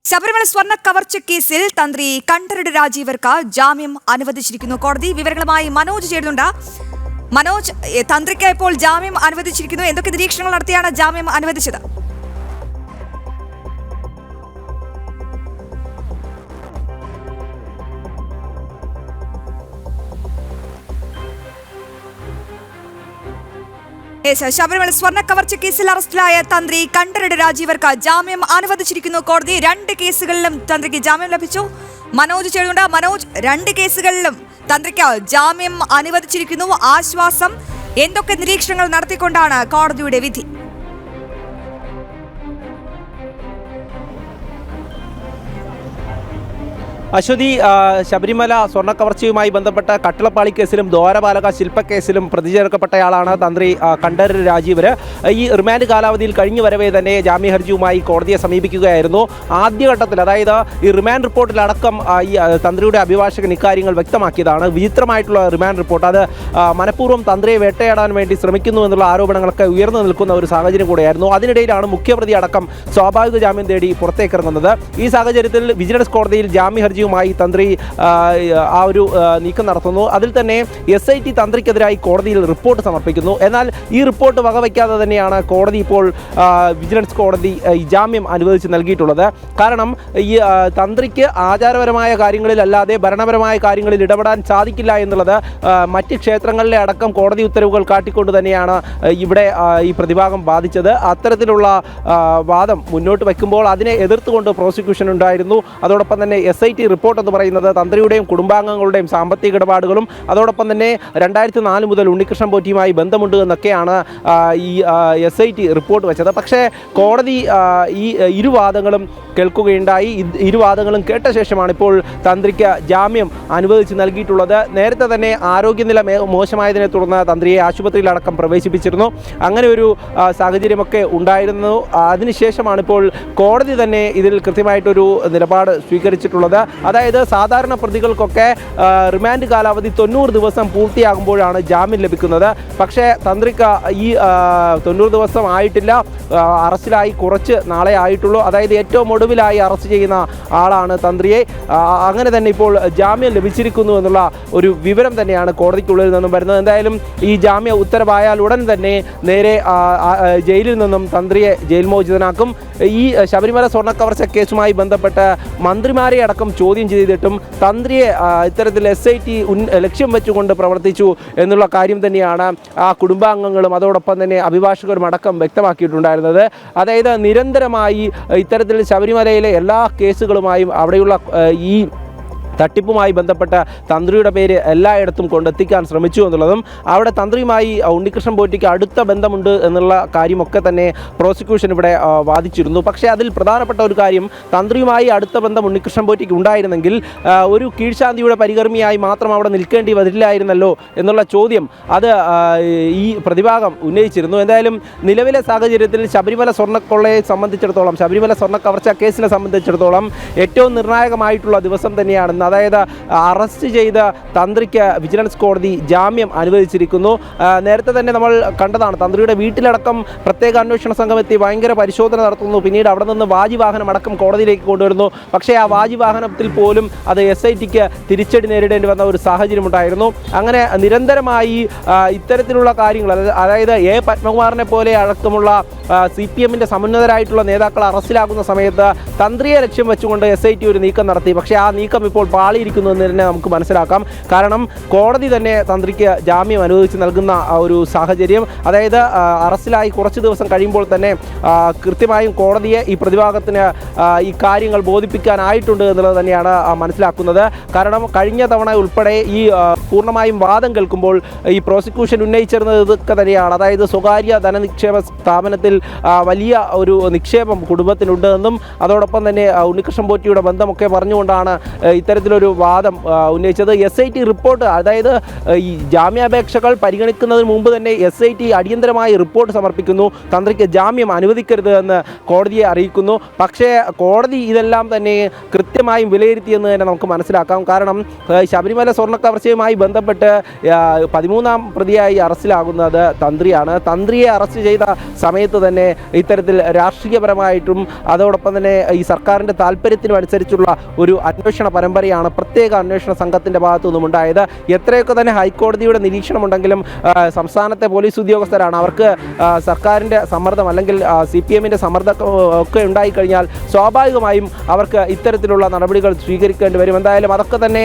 ശബരിമല സ്വർണ്ണ കവർച്ച കേസിൽ തന്ത്രി കണ്ഠരര് രാജീവർക്ക് ജാമ്യം അനുവദിച്ചിരിക്കുന്നു കോടതി. വിവരങ്ങളുമായി മനോജ് ചേരുന്നുണ്ട്. മനോജ്, തന്ത്രിക്ക് ഇപ്പോൾ ജാമ്യം അനുവദിച്ചിരിക്കുന്നു. എന്തൊക്കെ നിരീക്ഷണങ്ങൾ നടത്തിയാണ് ജാമ്യം അനുവദിച്ചത്? ശബരിമല സ്വർണ്ണ കവർച്ച കേസിൽ അറസ്റ്റിലായ തന്ത്രി കണ്ഠരര് രാജീവർക്ക് ജാമ്യം അനുവദിച്ചിരിക്കുന്നു കോടതി. 2 കേസുകളിലും തന്ത്രിക്ക് ജാമ്യം ലഭിച്ചു. മനോജ് ചേരുന്നുണ്ട്. മനോജ്, 2 കേസുകളിലും തന്ത്രിക്ക് ജാമ്യം അനുവദിച്ചിരിക്കുന്നു. ആശ്വാസം. എന്തൊക്കെ നിരീക്ഷണങ്ങൾ നടത്തിക്കൊണ്ടാണ് കോടതിയുടെ വിധി? അശ്വതി, ശബരിമല സ്വർണ്ണക്കവർച്ചയുമായി ബന്ധപ്പെട്ട കട്ടിളപ്പാളി കേസിലും ദ്വാരപാലക ശില്പക്കേസിലും പ്രതി ചേർക്കപ്പെട്ടയാളാണ് തന്ത്രി കണ്ഠരര് രാജീവര്. ഈ റിമാൻഡ് കാലാവധിയിൽ കഴിഞ്ഞു വരവേ തന്നെ ജാമ്യ ഹർജിയുമായി കോടതിയെ സമീപിക്കുകയായിരുന്നു. ആദ്യഘട്ടത്തിൽ, അതായത് ഈ റിമാൻഡ് റിപ്പോർട്ടിലടക്കം ഈ തന്ത്രിയുടെ അഭിഭാഷകൻ ഇക്കാര്യങ്ങൾ വ്യക്തമാക്കിയതാണ്. വിചിത്രമായിട്ടുള്ള റിമാൻഡ് റിപ്പോർട്ട്, അത് മനഃപൂർവ്വം തന്ത്രിയെ വേട്ടയാടാൻ വേണ്ടി ശ്രമിക്കുന്നു എന്നുള്ള ആരോപണങ്ങളൊക്കെ ഉയർന്നു നിൽക്കുന്ന ഒരു സാഹചര്യം കൂടെയായിരുന്നു. അതിനിടയിലാണ് മുഖ്യപ്രതി അടക്കം സ്വാഭാവിക ജാമ്യം തേടി പുറത്തേക്കിറങ്ങുന്നത്. ഈ സാഹചര്യത്തിൽ വിജിലൻസ് കോടതിയിൽ ജാമ്യ ഹർജിയുമായി തന്ത്രി ആ ഒരു നീക്കം നടത്തുന്നു. അതിൽ തന്നെ SIT തന്ത്രിക്കെതിരായി കോടതിയിൽ റിപ്പോർട്ട് സമർപ്പിക്കുന്നു. എന്നാൽ ഈ റിപ്പോർട്ട് വകവയ്ക്കാതെ തന്നെയാണ് കോടതി ഇപ്പോൾ വിജിലൻസ് കോടതി ജാമ്യം അനുവദിച്ച് നൽകിയിട്ടുള്ളത്. കാരണം ഈ തന്ത്രിക്ക് ആചാരപരമായ കാര്യങ്ങളിലല്ലാതെ ഭരണപരമായ കാര്യങ്ങളിൽ ഇടപെടാൻ സാധിക്കില്ല എന്നുള്ളത് മറ്റ് ക്ഷേത്രങ്ങളിലെ അടക്കം കോടതി ഉത്തരവുകൾ കാട്ടിക്കൊണ്ട് തന്നെയാണ് ഇവിടെ ഈ പ്രതിഭാഗം ബാധിച്ചത്. അത്തരത്തിലുള്ള വാദം മുന്നോട്ട് വയ്ക്കുമ്പോൾ അതിനെ എതിർത്തുകൊണ്ട് പ്രോസിക്യൂഷൻ ഉണ്ടായിരുന്നു. അതോടൊപ്പം തന്നെ SIT റിപ്പോർട്ട് എന്ന് പറയുന്നത് തന്ത്രിയുടെയും കുടുംബാംഗങ്ങളുടെയും സാമ്പത്തിക ഇടപാടുകളും അതോടൊപ്പം തന്നെ 2004 മുതൽ ഉണ്ണികൃഷ്ണൻ പോറ്റിയുമായി ബന്ധമുണ്ട് എന്നൊക്കെയാണ് ഈ SIT റിപ്പോർട്ട് വെച്ചത്. പക്ഷേ കോടതി ഈ ഇരുവാദങ്ങളും കേൾക്കുകയുണ്ടായി. ഇരുവാദങ്ങളും കേട്ട ശേഷമാണ് ഇപ്പോൾ തന്ത്രിക്ക് ജാമ്യം അനുവദിച്ച് നൽകിയിട്ടുള്ളത്. നേരത്തെ തന്നെ ആരോഗ്യനില മോശമായതിനെ തുടർന്ന് തന്ത്രിയെ ആശുപത്രിയിലടക്കം പ്രവേശിപ്പിച്ചിരുന്നു. അങ്ങനെ ഒരു സാഹചര്യമൊക്കെ ഉണ്ടായിരുന്നു. അതിനുശേഷമാണ് ഇപ്പോൾ കോടതി തന്നെ ഇതിൽ കൃത്യമായിട്ടൊരു നിലപാട് സ്വീകരിച്ചിട്ടുള്ളത്. അതായത് സാധാരണ പ്രതികൾക്കൊക്കെ റിമാൻഡ് കാലാവധി 90 ദിവസം പൂർത്തിയാകുമ്പോഴാണ് ജാമ്യം ലഭിക്കുന്നത്. പക്ഷേ തന്ത്രിക്ക് ഈ 90 ദിവസം ആയിട്ടില്ല. അറസ്റ്റിലായി കുറച്ച് നാളെ ആയിട്ടുള്ളൂ. അതായത് ഏറ്റവും ഒടുവിലായി അറസ്റ്റ് ചെയ്യുന്ന ആളാണ് തന്ത്രിയെ. അങ്ങനെ തന്നെ ഇപ്പോൾ ജാമ്യം ലഭിച്ചിരിക്കുന്നു എന്നുള്ള ഒരു വിവരം തന്നെയാണ് കോടതിക്കുള്ളിൽ നിന്നും വരുന്നത്. എന്തായാലും ഈ ജാമ്യ ഉത്തരവായാൽ ഉടൻ തന്നെ നേരെ ജയിലിൽ നിന്നും തന്ത്രിയെ ജയിൽ മോചിതനാക്കും. ഈ ശബരിമല സ്വർണ്ണക്കവർച്ച കേസുമായി ബന്ധപ്പെട്ട് മന്ത്രിമാരെ അടക്കം ചോദ്യം ചെയ്തിട്ടും തന്ത്രിയെ ഇത്തരത്തിൽ SIT ലക്ഷ്യം വെച്ചുകൊണ്ട് പ്രവർത്തിച്ചു എന്നുള്ള കാര്യം തന്നെയാണ് ആ കുടുംബാംഗങ്ങളും അതോടൊപ്പം തന്നെ അഭിഭാഷകരും അടക്കം വ്യക്തമാക്കിയിട്ടുണ്ടായിരുന്നത്. അതായത് നിരന്തരമായി ഇത്തരത്തിൽ ശബരിമലയിലെ എല്ലാ കേസുകളുമായും അവിടെയുള്ള ഈ തട്ടിപ്പുമായി ബന്ധപ്പെട്ട തന്ത്രിയുടെ പേര് എല്ലായിടത്തും കൊണ്ടെത്തിക്കാൻ ശ്രമിച്ചു എന്നുള്ളതും അവിടെ തന്ത്രിയുമായി ഉണ്ണികൃഷ്ണൻ പോറ്റിക്ക് അടുത്ത ബന്ധമുണ്ട് എന്നുള്ള കാര്യമൊക്കെ തന്നെ പ്രോസിക്യൂഷൻ ഇവിടെ വാദിച്ചിരുന്നു. പക്ഷേ അതിൽ പ്രധാനപ്പെട്ട ഒരു കാര്യം, തന്ത്രിയുമായി അടുത്ത ബന്ധം ഉണ്ണികൃഷ്ണൻ പോറ്റിക്ക് ഉണ്ടായിരുന്നെങ്കിൽ ഒരു കീഴ്ശാന്തിയുടെ പരികർമ്മിയായി മാത്രം അവിടെ നിൽക്കേണ്ടി വരില്ലായിരുന്നല്ലോ എന്നുള്ള ചോദ്യം അത് ഈ പ്രതിഭാഗം ഉന്നയിച്ചിരുന്നു. എന്തായാലും നിലവിലെ സാഹചര്യത്തിൽ ശബരിമല സ്വർണ്ണക്കൊള്ളയെ സംബന്ധിച്ചിടത്തോളം, ശബരിമല സ്വർണ്ണ കവർച്ച കേസിനെ സംബന്ധിച്ചിടത്തോളം ഏറ്റവും നിർണായകമായിട്ടുള്ള ദിവസം തന്നെയാണ്. അതായത് അറസ്റ്റ് ചെയ്ത തന്ത്രിക്ക് വിജിലൻസ് കോടതി ജാമ്യം അനുവദിച്ചിരിക്കുന്നു. നേരത്തെ തന്നെ നമ്മൾ കണ്ടതാണ്, തന്ത്രിയുടെ വീട്ടിലടക്കം പ്രത്യേക അന്വേഷണ സംഘം എത്തി ഭയങ്കര പരിശോധന നടത്തുന്നു. പിന്നീട് അവിടെ നിന്ന് വാജിവാഹനം അടക്കം കോടതിയിലേക്ക് കൊണ്ടുവരുന്നു. പക്ഷേ ആ വാജിവാഹനത്തിൽ പോലും അത് SITക്ക് തിരിച്ചടി നേരിടേണ്ടി വന്ന ഒരു സാഹചര്യമുണ്ടായിരുന്നു. അങ്ങനെ നിരന്തരമായി ഇത്തരത്തിലുള്ള കാര്യങ്ങൾ, അതായത് പത്മകുമാറിനെ പോലെ അടക്കമുള്ള CPMന്റെ സമുന്നതരായിട്ടുള്ള നേതാക്കൾ അറസ്റ്റിലാകുന്ന സമയത്ത് തന്ത്രിയെ ലക്ഷ്യം വെച്ചുകൊണ്ട് SIT ഒരു നീക്കം നടത്തി. പക്ഷേ ആ നീക്കം ഇപ്പോൾ പാളിയിരിക്കുന്നു എന്ന് തന്നെ നമുക്ക് മനസ്സിലാക്കാം. കാരണം കോടതി തന്നെ തന്ത്രിക്ക് ജാമ്യം അനുവദിച്ച് നൽകുന്ന ഒരു സാഹചര്യം, അതായത് അറസ്റ്റിലായി കുറച്ച് ദിവസം കഴിയുമ്പോൾ തന്നെ കൃത്യമായും കോടതിയെ ഈ പ്രതിഭാഗത്തിന് ഈ കാര്യങ്ങൾ ബോധിപ്പിക്കാനായിട്ടുണ്ട് എന്നുള്ളത് തന്നെയാണ് മനസ്സിലാക്കുന്നത്. കാരണം കഴിഞ്ഞ തവണ ഉൾപ്പെടെ ഈ പൂർണ്ണമായും വാദം കേൾക്കുമ്പോൾ ഈ പ്രോസിക്യൂഷൻ ഉന്നയിച്ചിരുന്നത് ഇതൊക്കെ തന്നെയാണ്. അതായത് സ്വകാര്യ ധനനിക്ഷേപ സ്ഥാപനത്തിൽ വലിയ ഒരു നിക്ഷേപം കുടുംബത്തിനുണ്ട് എന്നും അതോടൊപ്പം തന്നെ ഉണ്ണികൃഷ്ണൻ പോറ്റിയുടെ ബന്ധമൊക്കെ പറഞ്ഞുകൊണ്ടാണ് ഇത്തരത്തിൽ ഇത്തരത്തിലൊരു വാദം ഉന്നയിച്ചത്. SIT റിപ്പോർട്ട്, അതായത് ഈ ജാമ്യാപേക്ഷകൾ പരിഗണിക്കുന്നതിന് മുമ്പ് തന്നെ SIT അടിയന്തരമായി റിപ്പോർട്ട് സമർപ്പിക്കുന്നു, തന്ത്രിക്ക് ജാമ്യം അനുവദിക്കരുത് എന്ന് കോടതിയെ അറിയിക്കുന്നു. പക്ഷേ കോടതി ഇതെല്ലാം തന്നെ കൃത്യമായും വിലയിരുത്തിയെന്ന് തന്നെ നമുക്ക് മനസ്സിലാക്കാം. കാരണം ശബരിമല സ്വർണ്ണ കവർച്ചയുമായി ബന്ധപ്പെട്ട് 13ാം പ്രതിയായി അറസ്റ്റിലാകുന്നത് തന്ത്രിയാണ്. തന്ത്രിയെ അറസ്റ്റ് ചെയ്ത സമയത്ത് തന്നെ ഇത്തരത്തിൽ രാഷ്ട്രീയപരമായിട്ടും അതോടൊപ്പം തന്നെ ഈ സർക്കാരിൻ്റെ താല്പര്യത്തിനും അനുസരിച്ചുള്ള ഒരു അന്വേഷണ പരമ്പരയാണ് പ്രത്യേക അന്വേഷണ സംഘത്തിൻ്റെ ഭാഗത്തു നിന്നും ഉണ്ടായത്. എത്രയൊക്കെ തന്നെ ഹൈക്കോടതിയുടെ നിരീക്ഷണമുണ്ടെങ്കിലും സംസ്ഥാനത്തെ പോലീസ് ഉദ്യോഗസ്ഥരാണ്. അവർക്ക് സർക്കാരിൻ്റെ സമ്മർദ്ദം അല്ലെങ്കിൽ CPMൻ്റെ സമ്മർദ്ദം ഒക്കെ ഉണ്ടായിക്കഴിഞ്ഞാൽ സ്വാഭാവികമായും അവർക്ക് ഇത്തരത്തിലുള്ള നടപടികൾ സ്വീകരിക്കേണ്ടി വരും. എന്തായാലും അതൊക്കെ തന്നെ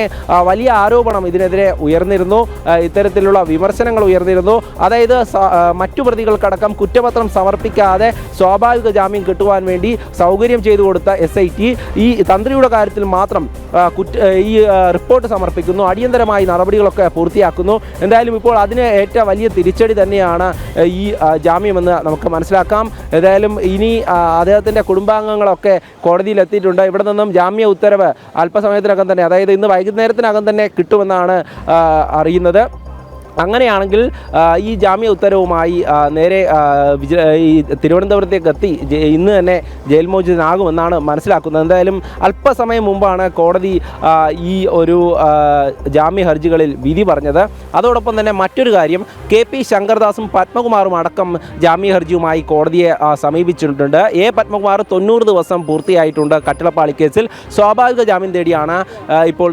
വലിയ ആരോപണം ഇതിനെതിരെ ഉയർന്നിരുന്നു, ഇത്തരത്തിലുള്ള വിമർശനങ്ങൾ ഉയർന്നിരുന്നു. അതായത് മറ്റു പ്രതികൾക്കടക്കം കുറ്റപത്രം സമർപ്പിക്കാതെ സ്വാഭാവിക ജാമ്യം കിട്ടുവാൻ വേണ്ടി സൗകര്യം ചെയ്തു കൊടുത്ത SIT ഈ തന്ത്രിയുടെ കാര്യത്തിൽ മാത്രം ഈ റിപ്പോർട്ട് സമർപ്പിക്കുന്നു, അടിയന്തരമായി നടപടികളൊക്കെ പൂർത്തിയാക്കുന്നു. എന്തായാലും ഇപ്പോൾ അതിന് ഏറ്റ വലിയ തിരിച്ചടി തന്നെയാണ് ഈ ജാമ്യമെന്ന് നമുക്ക് മനസ്സിലാക്കാം. ഏതായാലും ഇനി അദ്ദേഹത്തിൻ്റെ കുടുംബാംഗങ്ങളൊക്കെ കോടതിയിൽ എത്തിയിട്ടുണ്ട്. ഇവിടെ നിന്നും ജാമ്യ ഉത്തരവ് അല്പസമയത്തിനകം തന്നെ, അതായത് ഇന്ന് വൈകുന്നേരത്തിനകം തന്നെ കിട്ടുമെന്നാണ് അറിയുന്നത്. അങ്ങനെയാണെങ്കിൽ ഈ ജാമ്യ ഉത്തരവുമായി നേരെ ഈ തിരുവനന്തപുരത്തേക്ക് എത്തി ഇന്ന് തന്നെ ജയിൽ മോചിതനാകുമെന്നാണ് മനസ്സിലാക്കുന്നത്. എന്തായാലും അല്പസമയം മുമ്പാണ് കോടതി ഈ ഒരു ജാമ്യ ഹർജികളിൽ വിധി പറഞ്ഞത്. അതോടൊപ്പം തന്നെ മറ്റൊരു കാര്യം, KP ശങ്കർദാസും പത്മകുമാറും അടക്കം ജാമ്യ ഹർജിയുമായി കോടതിയെ സമീപിച്ചിട്ടുണ്ട്. പത്മകുമാർ 90 ദിവസം പൂർത്തിയായിട്ടുണ്ട് കട്ടിളപ്പാളി കേസിൽ. സ്വാഭാവിക ജാമ്യം തേടിയാണ് ഇപ്പോൾ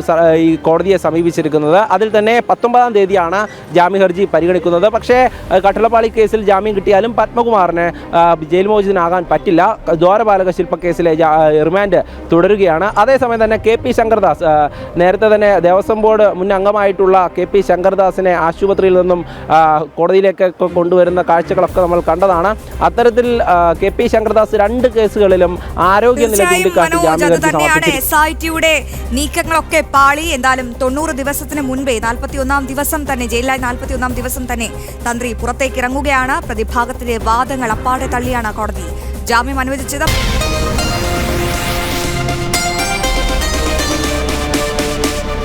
ഈ കോടതിയെ സമീപിച്ചിരിക്കുന്നത്. അതിൽ തന്നെ 19-ാം തീയതിയാണ് ജാമ്യ ഹർജി പരിഗണിക്കുന്നത്. പക്ഷേ കട്ടിളപ്പാളി കേസിൽ ജാമ്യം കിട്ടിയാലും പത്മകുമാറിന് ജയിൽ മോചിതനാകാൻ പറ്റില്ല. ദ്വാരപാലക ശില്പ കേസിലെ റിമാൻഡ് തുടരുകയാണ്. അതേസമയം തന്നെ KP ശങ്കർദാസ്, നേരത്തെ തന്നെ ദേവസ്വം ബോർഡ് മുൻ അംഗമായിട്ടുള്ള KP ശങ്കർദാസിനെ ആശുപത്രിയിൽ നിന്നും കോടതിയിലേക്ക് കൊണ്ടുവരുന്ന കാഴ്ചകളൊക്കെ നമ്മൾ കണ്ടതാണ്. അത്തരത്തിൽ KP ശങ്കർദാസ് 2 കേസുകളിലും ആരോഗ്യനില ചൂണ്ടിക്കാട്ടി ജാമ്യ ഹർജി സമർപ്പിച്ചു. SITയുടെ നീക്കങ്ങളൊക്കെ പാളി. എന്തായാലും 90 ദിവസത്തിന് മുൻപേ 41ാം ദിവസം തന്നെ ജയിലിലായി 41ാം ദിവസം തന്നെ തന്ത്രി പുറത്തേക്ക് ഇറങ്ങുകയാണ്. പ്രതിഭാഗത്തിലെ വാദങ്ങൾ അപ്പാടെ തള്ളിയാണ് കോടതി ജാമ്യം അനുവദിച്ചത്.